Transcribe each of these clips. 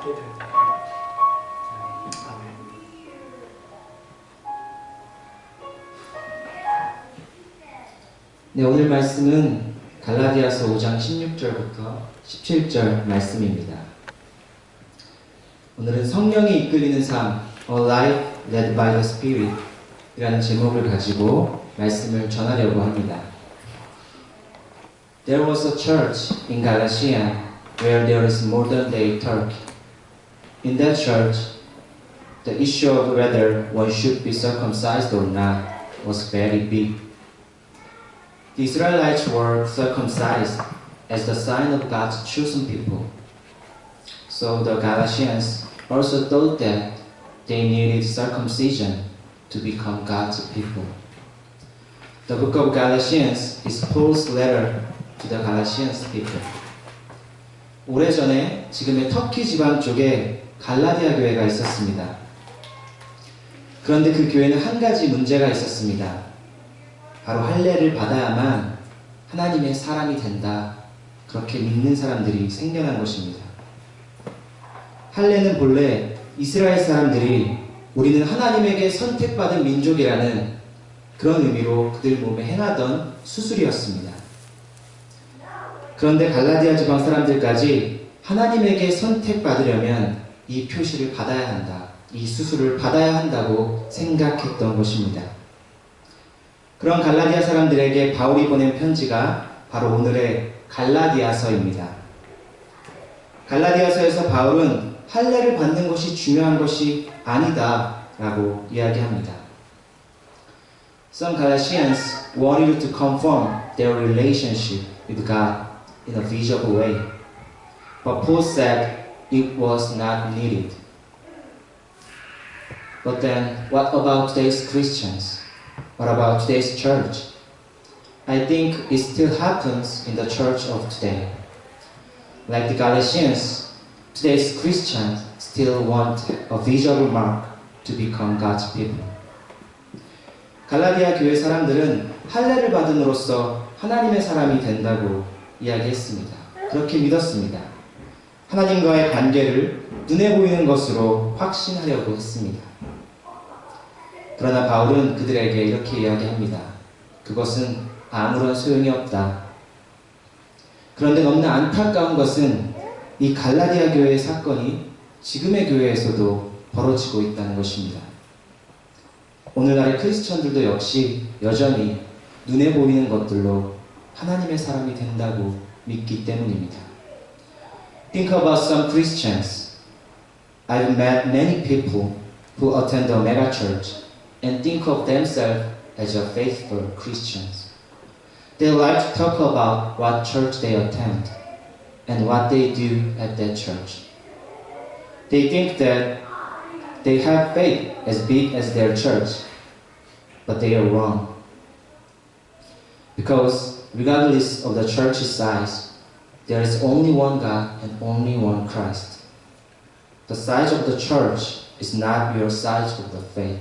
받게 됩니다. 아멘. 네, 오늘 말씀은 갈라디아서 5장 16절부터 17절 말씀입니다. 오늘은 성령이 이끌리는 삶, A Life Led by the Spirit 이라는 제목을 가지고 말씀을 전하려고 합니다. There was a church in Galatia where there is modern day Turkey. In that church, the issue of whether one should be circumcised or not was very big. The Israelites were circumcised as the sign of God's chosen people. So the Galatians also thought that they needed circumcision to become God's people. The book of Galatians is Paul's letter to the Galatians people. 오래전에 지금의 터키 지방 쪽에 갈라디아 교회가 있었습니다. 그런데 그 교회는 한 가지 문제가 있었습니다. 바로 할례를 받아야만 하나님의 사람이 된다. 그렇게 믿는 사람들이 생겨난 것입니다. 할례는 본래 이스라엘 사람들이 우리는 하나님에게 선택받은 민족이라는 그런 의미로 그들 몸에 행하던 수술이었습니다. 그런데 갈라디아 지방 사람들까지 하나님에게 선택받으려면 이 표시를 받아야 한다. 이 수술을 받아야 한다고 생각했던 것입니다. 그런 갈라디아 사람들에게 바울이 보낸 편지가 바로 오늘의 갈라디아서입니다. 갈라디아서에서 바울은 할례를 받는 것이 중요한 것이 아니다 라고 이야기합니다. Some Galatians wanted to confirm their relationship with God in a visible way, but Paul said it was not needed. But then, what about today's Christians? What about today's church? I think it still happens in the church of today. Like the Galatians, today's Christians still want a visual mark to become God's people. 갈라디아 교회 사람들은 할례를 받음으로써 하나님의 사람이 된다고 이야기했습니다. 그렇게 믿었습니다. 하나님과의 관계를 눈에 보이는 것으로 확신하려고 했습니다. 그러나 바울은 그들에게 이렇게 이야기합니다. 그것은 아무런 소용이 없다. 그런데 너무나 안타까운 것은 이 갈라디아 교회의 사건이 지금의 교회에서도 벌어지고 있다는 것입니다. 오늘날의 크리스천들도 역시 여전히 눈에 보이는 것들로 하나님의 사람이 된다고 믿기 때문입니다. Think about some Christians. I've met many people who attend a mega church and think of themselves as a faithful Christians. They like to talk about what church they attend and what they do at that church. They think that they have faith as big as their church, but they are wrong. Because regardless of the church's size, there is only one God and only one Christ. The size of the church is not your size of the faith.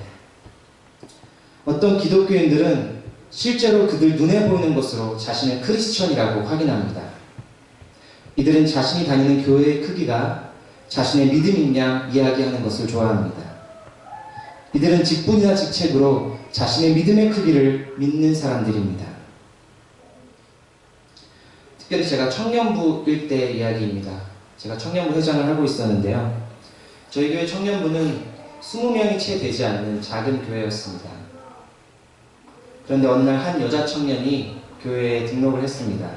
어떤 기독교인들은 실제로 그들 눈에 보이는 것으로 자신을 크리스천이라고 확인합니다. 이들은 자신이 다니는 교회의 크기가 자신의 믿음인 양 이야기하는 것을 좋아합니다. 이들은 직분이나 직책으로 자신의 믿음의 크기를 믿는 사람들입니다. 특별히 제가 청년부일 때 이야기입니다. 제가 청년부 회장을 하고 있었는데요. 저희 교회 청년부는 20명이 채 되지 않는 작은 교회였습니다. 그런데 어느 날 한 여자 청년이 교회에 등록을 했습니다.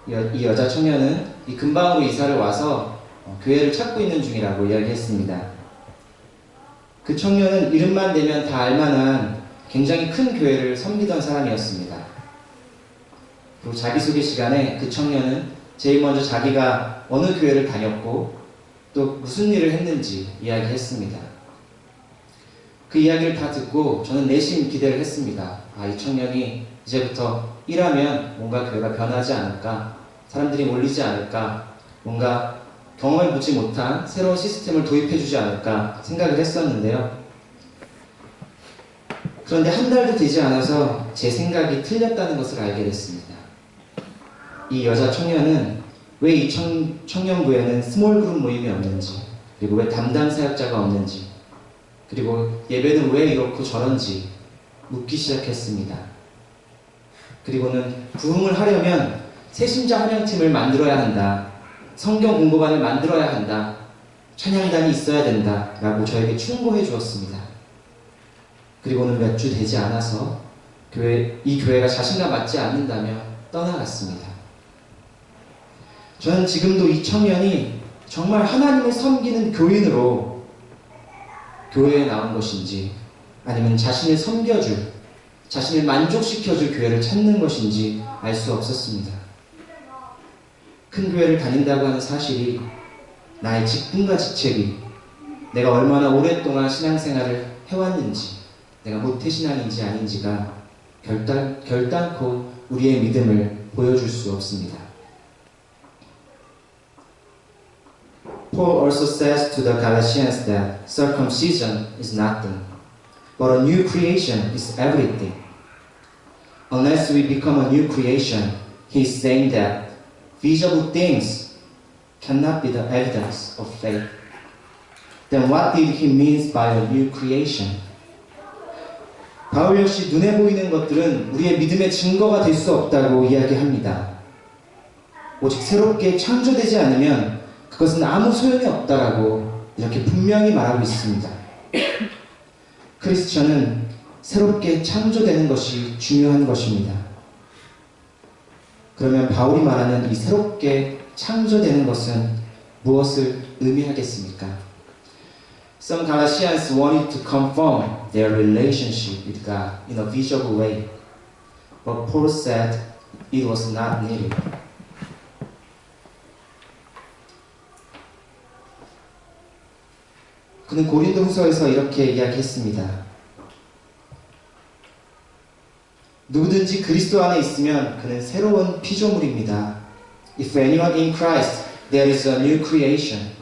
이 여자 청년은 이 근방으로 이사를 와서 교회를 찾고 있는 중이라고 이야기했습니다. 그 청년은 이름만 대면 다 알만한 굉장히 큰 교회를 섬기던 사람이었습니다. 그리고 자기소개 시간에 그 청년은 제일 먼저 자기가 어느 교회를 다녔고 또 무슨 일을 했는지 이야기했습니다. 그 이야기를 다 듣고 저는 내심 기대를 했습니다. 이 청년이 이제부터 일하면 뭔가 교회가 변하지 않을까, 사람들이 몰리지 않을까, 뭔가 경험해보지 못한 새로운 시스템을 도입해주지 않을까 생각을 했었는데요. 그런데 한 달도 되지 않아서 제 생각이 틀렸다는 것을 알게 됐습니다. 이 여자 청년은 왜 이 청년부에는 스몰 그룹 모임이 없는지, 그리고 왜 담당 사역자가 없는지, 그리고 예배는 왜 이렇고 저런지 묻기 시작했습니다. 그리고는 부흥을 하려면 새신자 환영팀을 만들어야 한다, 성경 공부반을 만들어야 한다, 찬양단이 있어야 된다 라고 저에게 충고해 주었습니다. 그리고는 몇 주 되지 않아서 이 교회가 자신과 맞지 않는다며 떠나갔습니다. 저는 지금도 이 청년이 정말 하나님을 섬기는 교인으로 교회에 나온 것인지, 아니면 자신을 섬겨줄, 자신을 만족시켜줄 교회를 찾는 것인지 알 수 없었습니다. 큰 교회를 다닌다고 하는 사실이 나의 직분과 직책이 내가 얼마나 오랫동안 신앙생활을 해왔는지, 내가 모태신앙인지 아닌지가 결단코 우리의 믿음을 보여줄 수 없습니다. Paul also says to the Galatians that circumcision is nothing, but a new creation is everything. Unless we become a new creation, he is saying that visible things cannot be the evidence of faith. Then what did he mean by a new creation? 바울 역시 눈에 보이는 것들은 우리의 믿음의 증거가 될 수 없다고 이야기합니다. 오직 새롭게 창조되지 않으면 그것은 아무 소용이 없다라고 이렇게 분명히 말하고 있습니다. 크리스천은 새롭게 창조되는 것이 중요한 것입니다. 그러면 바울이 말하는 이 새롭게 창조되는 것은 무엇을 의미하겠습니까? Some Galatians wanted to confirm their relationship with God in a visible way, but Paul said it was not needed. 그는 고린도후서에서 이렇게 이야기했습니다. 누구든지 그리스도 안에 있으면 그는 새로운 피조물입니다. If anyone in Christ, there is a new creation.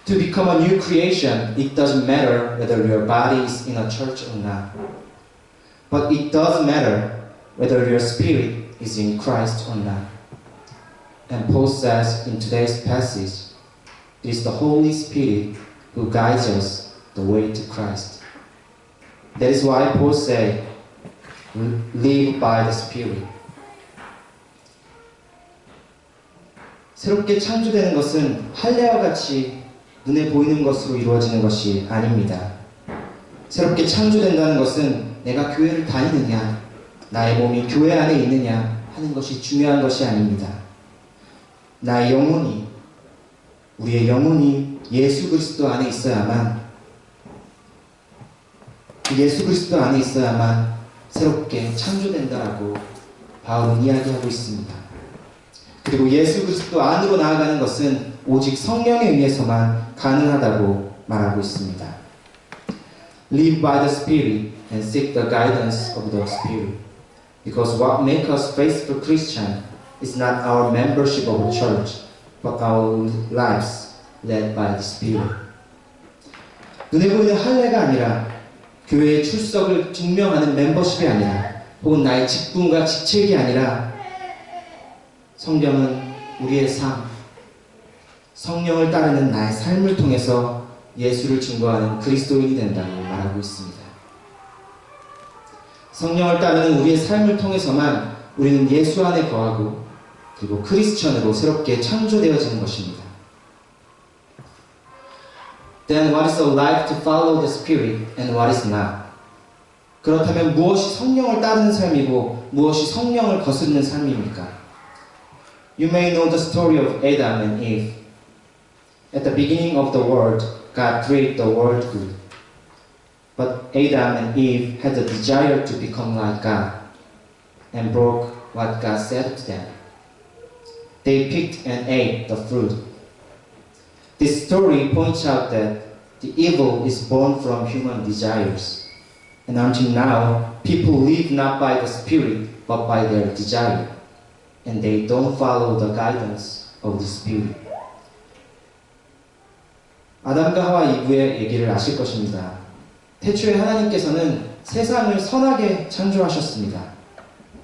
To become a new creation, it doesn't matter whether your body is in a church or not. But it does matter whether your spirit is in Christ or not. And Paul says in today's passage, it is the Holy Spirit who guides us the way to Christ. That is why Paul said, live by the Spirit. 새롭게 창조되는 것은 할례와 같이 눈에 보이는 것으로 이루어지는 것이 아닙니다. 새롭게 창조된다는 것은 내가 교회를 다니느냐, 나의 몸이 교회 안에 있느냐 하는 것이 중요한 것이 아닙니다. 나의 영혼이, 우리의 영혼이 예수 그리스도 안에 있어야만, 예수 그리스도 안에 있어야만 새롭게 창조된다라고 바울은 이야기하고 있습니다. 그리고 예수 그리스도 안으로 나아가는 것은 오직 성령에 의해서만 가능하다고 말하고 있습니다. Live by the Spirit and seek the guidance of the Spirit. Because what makes us faithful Christian is not our membership of a church, but our lives led by the Spirit. 눈에 보이는 할례가 아니라 교회의 출석을 증명하는 멤버십이 아니라 혹은 나의 직분과 직책이 아니라 성경은 우리의 삶, 성령을 따르는 나의 삶을 통해서 예수를 증거하는 그리스도인이 된다고 말하고 있습니다. 성령을 따르는 우리의 삶을 통해서만 우리는 예수 안에 거하고 그리고 크리스천으로 새롭게 창조되어지는 것입니다. Then what is a life to follow the Spirit and what is not? 그렇다면 무엇이 성령을 따르는 삶이고 무엇이 성령을 거스르는 삶입니까? You may know the story of Adam and Eve. At the beginning of the world, God created the world good. But Adam and Eve had the desire to become like God and broke what God said to them. They picked and ate the fruit. This story points out that the evil is born from human desires. And until now, people live not by the Spirit, but by their desire. And they don't follow the guidance of the Spirit. 아담과 하와 이브의 얘기를 아실 것입니다. 태초에 하나님께서는 세상을 선하게 창조하셨습니다.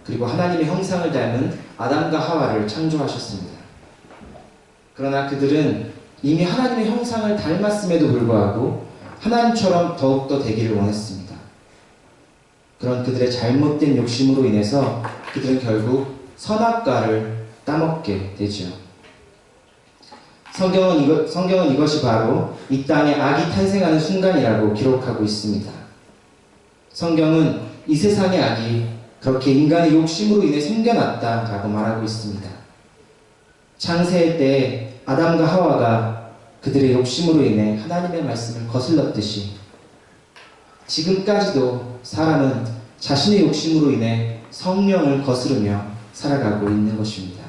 그리고 하나님의 형상을 닮은 아담과 하와를 창조하셨습니다. 그러나 그들은 이미 하나님의 형상을 닮았음에도 불구하고 하나님처럼 더욱더 되기를 원했습니다. 그런 그들의 잘못된 욕심으로 인해서 그들은 결국 선악과를 따먹게 되죠. 성경은 이것이 바로 이 땅에 악이 탄생하는 순간이라고 기록하고 있습니다. 성경은 이 세상의 악이 그렇게 인간의 욕심으로 인해 생겨났다라고 말하고 있습니다. 창세일 때 아담과 하와가 그들의 욕심으로 인해 하나님의 말씀을 거슬렀듯이 지금까지도 사람은 자신의 욕심으로 인해 성령을 거스르며 살아가고 있는 것입니다.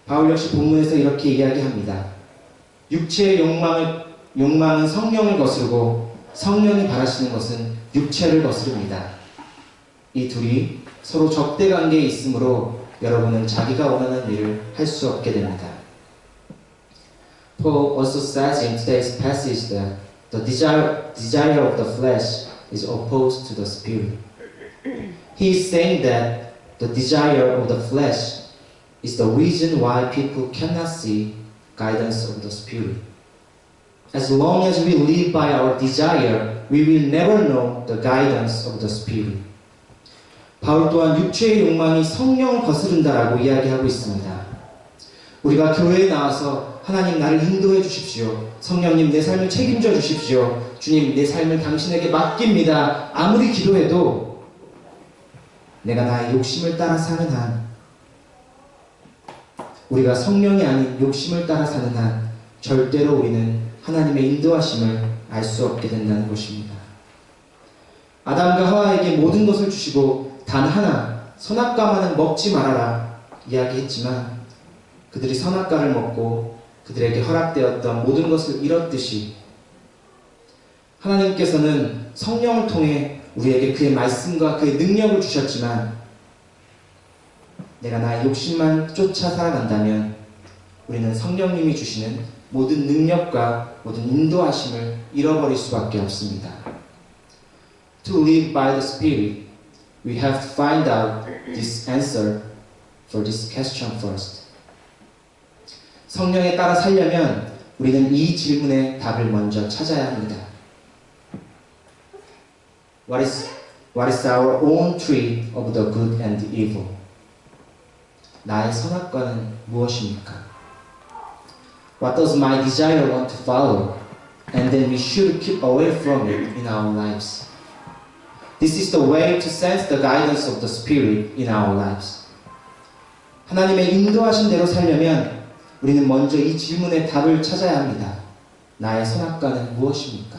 바울 역시 본문에서 이렇게 이야기합니다. 육체의 욕망은 성령을 거스르고 성령이 바라시는 것은 육체를 거스릅니다. 이 둘이 서로 적대관계에 있으므로 여러분은 자기가 원하는 일을 할 수 없게 됩니다. Paul also says in today's passage that the desire of the flesh is opposed to the spirit. He is saying that the desire of the flesh is the reason why people cannot see guidance of the spirit. As long as we live by our desire, we will never know the guidance of the spirit. 바울 또한 육체의 욕망이 성령을 거스른다라고 이야기하고 있습니다. 우리가 교회에 나와서 하나님 나를 인도해 주십시오. 성령님 내 삶을 책임져 주십시오. 주님 내 삶을 당신에게 맡깁니다. 아무리 기도해도 내가 나의 욕심을 따라 사는 한, 우리가 성령이 아닌 욕심을 따라 사는 한 절대로 우리는 하나님의 인도하심을 알 수 없게 된다는 것입니다. 아담과 하와에게 모든 것을 주시고 단 하나 선악과만은 먹지 말아라 이야기했지만 그들이 선악과를 먹고 그들에게 허락되었던 모든 것을 잃었듯이 하나님께서는 성령을 통해 우리에게 그의 말씀과 그의 능력을 주셨지만 내가 나의 욕심만 쫓아 살아간다면 우리는 성령님이 주시는 모든 능력과 모든 인도하심을 잃어버릴 수밖에 없습니다. To live by the Spirit, we have to find out this answer for this question first. 성령에 따라 살려면 우리는 이 질문의 답을 먼저 찾아야 합니다. What is our own tree of the good and the evil? 나의 선악과는 무엇입니까? What does my desire want to follow? And then we should keep away from it in our lives. This is the way to sense the guidance of the Spirit in our lives. 하나님의 인도하신 대로 살려면 우리는 먼저 이 질문의 답을 찾아야 합니다. 나의 선악과는 무엇입니까?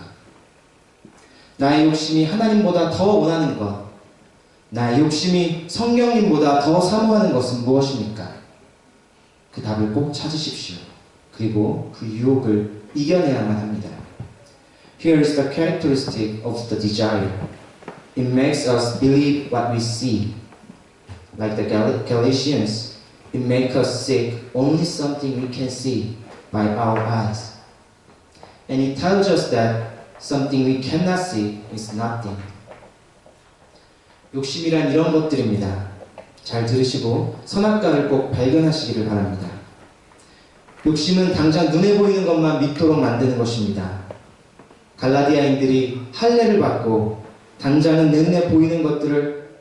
나의 욕심이 하나님보다 더 원하는 것, 나의 욕심이 성령님보다 더 사모하는 것은 무엇입니까? 그 답을 꼭 찾으십시오. 그리고 그 유혹을 이겨내야만 합니다. Here is the characteristic of the desire. It makes us believe what we see. Like the Galatians, it makes us seek only something we can see by our eyes. And it tells us that something we cannot see is nothing. 욕심이란 이런 것들입니다. 잘 들으시고 선악과를 꼭 발견하시기를 바랍니다. 욕심은 당장 눈에 보이는 것만 믿도록 만드는 것입니다. 갈라디아인들이 할례를 받고 당장은 눈에 보이는 것들을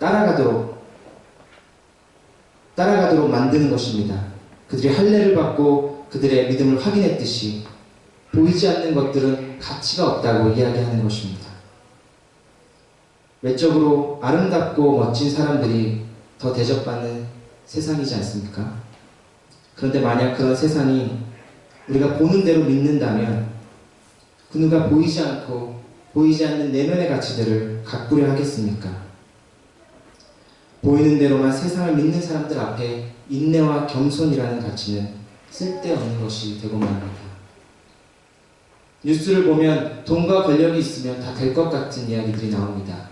따라가도록 만드는 것입니다. 그들이 할례를 받고 그들의 믿음을 확인했듯이 보이지 않는 것들은 가치가 없다고 이야기하는 것입니다. 외적으로 아름답고 멋진 사람들이 더 대접받는 세상이지 않습니까? 그런데 만약 그런 세상이 우리가 보는 대로 믿는다면 그 누가 보이지 않고 보이지 않는 내면의 가치들을 가꾸려 하겠습니까? 보이는 대로만 세상을 믿는 사람들 앞에 인내와 겸손이라는 가치는 쓸데없는 것이 되고 말입니다. 뉴스를 보면 돈과 권력이 있으면 다 될 것 같은 이야기들이 나옵니다.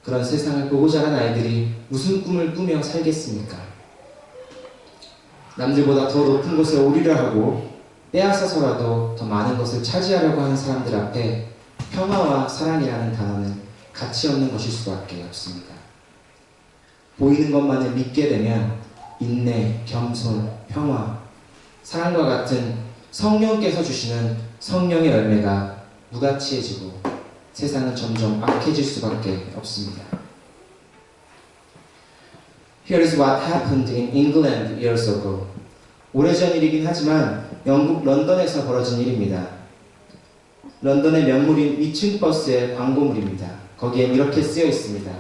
그런 세상을 보고 자란 아이들이 무슨 꿈을 꾸며 살겠습니까? 남들보다 더 높은 곳에 오르려 하고 빼앗아서라도 더 많은 것을 차지하려고 하는 사람들 앞에 평화와 사랑이라는 단어는 가치 없는 것일 수밖에 없습니다. 보이는 것만을 믿게 되면 인내, 겸손, 평화 사랑과 같은 성령께서 주시는 성령의 열매가 무가치해지고 세상은 점점 악해질 수밖에 없습니다. Here is what happened in England years ago. 오래전 일이긴 하지만 영국 런던에서 벌어진 일입니다. 런던의 명물인 위층 버스의 광고물입니다. 거기엔 이렇게 쓰여 있습니다.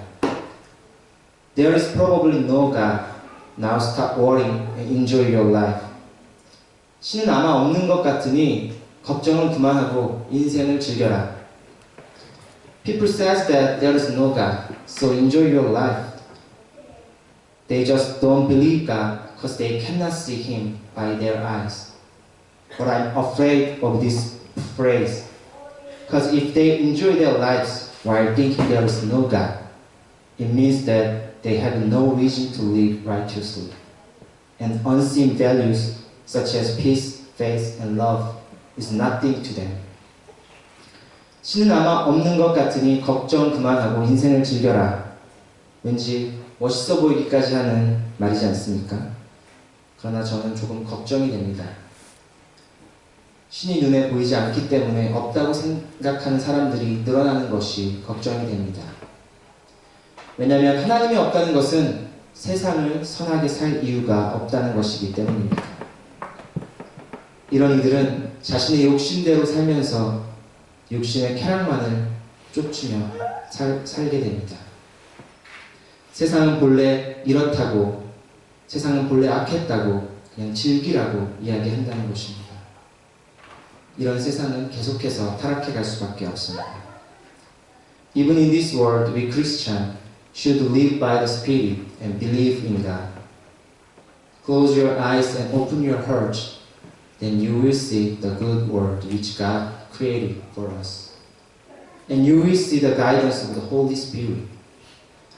There is probably no God. Now stop worrying and enjoy your life. 신은 아마 없는 것 같으니 걱정은 그만하고 인생을 즐겨라. People says that there is no God, so enjoy your life. They just don't believe God because they cannot see Him by their eyes. But I'm afraid of this phrase, because if they enjoy their lives while thinking there is no God, it means that they have no reason to live righteously. And unseen values such as peace, faith, and love is nothing to them. 신은 아마 없는 것 같으니 걱정 그만하고 인생을 즐겨라. 왠지 멋있어 보이기까지 하는 말이지 않습니까? 그러나 저는 조금 걱정이 됩니다. 신이 눈에 보이지 않기 때문에 없다고 생각하는 사람들이 늘어나는 것이 걱정이 됩니다. 왜냐하면 하나님이 없다는 것은 세상을 선하게 살 이유가 없다는 것이기 때문입니다. 이런 이들은 자신의 욕심대로 살면서 욕심의 쾌락만을 쫓으며 살게 됩니다. 세상은 본래 이렇다고, 세상은 본래 악했다고 그냥 즐기라고 이야기한다는 것입니다. 이런 세상은 계속해서 타락해 갈 수밖에 없습니다. Even in this world, we Christians should live by the Spirit and believe in God. Close your eyes and open your heart, then you will see the good world which God created for us. And you will see the guidance of the Holy Spirit.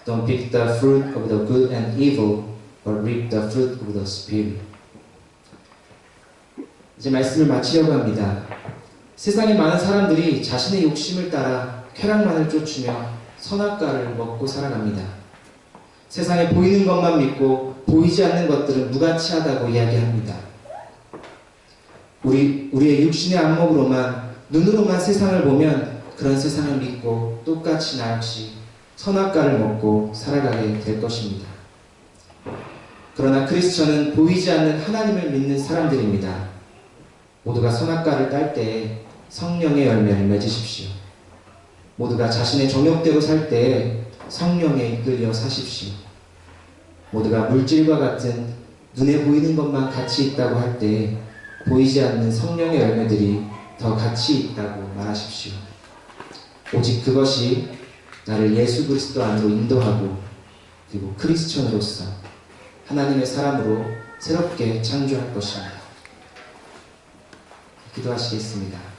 Don't pick the fruit of the good and evil, but reap the fruit of the Spirit. 이제 말씀을 마치려고 합니다. 세상에 많은 사람들이 자신의 욕심을 따라 쾌락만을 쫓으며 선악과를 먹고 살아갑니다. 세상에 보이는 것만 믿고 보이지 않는 것들은 무가치하다고 이야기합니다. 우리의 육신의 안목으로만, 눈으로만 세상을 보면 그런 세상을 믿고 똑같이 나 역시 선악과를 먹고 살아가게 될 것입니다. 그러나 크리스천은 보이지 않는 하나님을 믿는 사람들입니다. 모두가 선악과를 딸 때에 성령의 열매를 맺으십시오. 모두가 자신의 정욕대로 살 때에 성령에 이끌려 사십시오. 모두가 물질과 같은 눈에 보이는 것만 가치 있다고 할 때에 보이지 않는 성령의 열매들이 더 가치 있다고 말하십시오. 오직 그것이 나를 예수 그리스도 안으로 인도하고 그리고 크리스천으로서 하나님의 사람으로 새롭게 창조할 것입니다. 기도하시겠습니다.